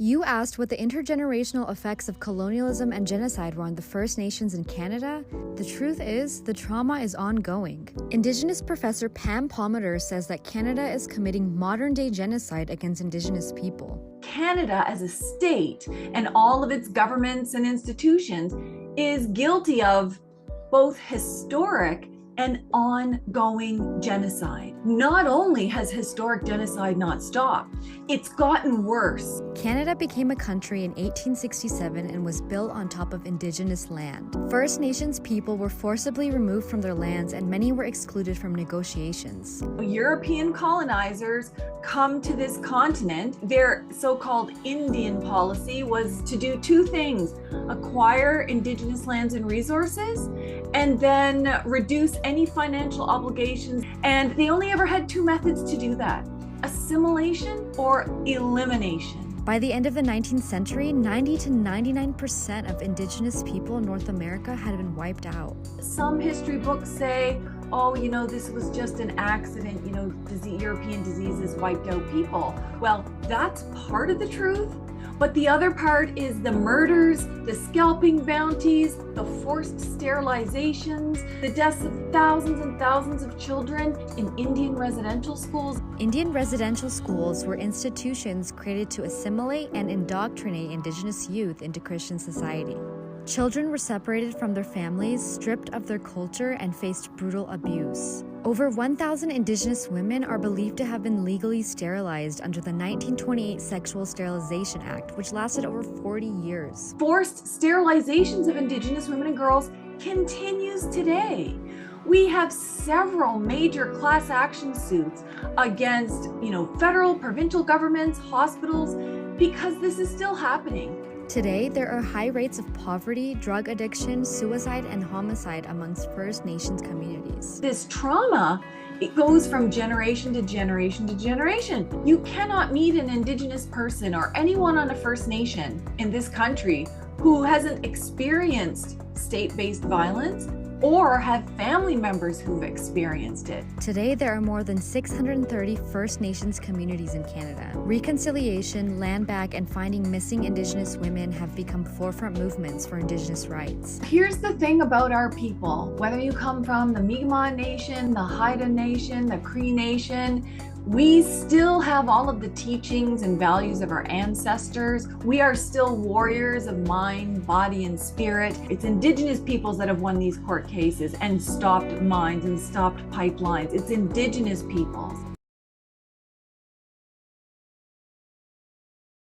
You asked what the intergenerational effects of colonialism and genocide were on the First Nations in Canada? The truth is, the trauma is ongoing. Indigenous professor Pam Palmater says that Canada is committing modern-day genocide against Indigenous people. Canada as a state and all of its governments and institutions is guilty of both historic and ongoing genocide. Not only has historic genocide not stopped, it's gotten worse. Canada became a country in 1867 and was built on top of Indigenous land. First Nations people were forcibly removed from their lands and many were excluded from negotiations. European colonizers come to this continent. Their so-called Indian policy was to do two things: acquire Indigenous lands and resources, and then reduce any financial obligations. And they only ever had two methods to do that: assimilation or elimination. By the end of the 19th century, 90 to 99% of Indigenous people in North America had been wiped out. Some history books say, oh, this was just an accident, European diseases wiped out people. Well, that's part of the truth. But the other part is the murders, the scalping bounties, the forced sterilizations, the deaths of thousands and thousands of children in Indian residential schools. Indian residential schools were institutions created to assimilate and indoctrinate Indigenous youth into Christian society. Children were separated from their families, stripped of their culture, and faced brutal abuse. Over 1,000 Indigenous women are believed to have been legally sterilized under the 1928 Sexual Sterilization Act, which lasted over 40 years. Forced sterilizations of Indigenous women and girls continues today. We have several major class action suits against, federal, provincial governments, hospitals, because this is still happening. Today, there are high rates of poverty, drug addiction, suicide, and homicide amongst First Nations communities. This trauma, it goes from generation to generation to generation. You cannot meet an Indigenous person or anyone on a First Nation in this country who hasn't experienced state-based violence or have family members who've experienced it. Today, there are more than 630 First Nations communities in Canada. Reconciliation, land back, and finding missing Indigenous women have become forefront movements for Indigenous rights. Here's the thing about our people. Whether you come from the Mi'kmaq Nation, the Haida Nation, the Cree Nation, we still have all of the teachings and values of our ancestors. We are still warriors of mind, body, and spirit. It's Indigenous peoples that have won these court cases and stopped mines and stopped pipelines. It's Indigenous peoples.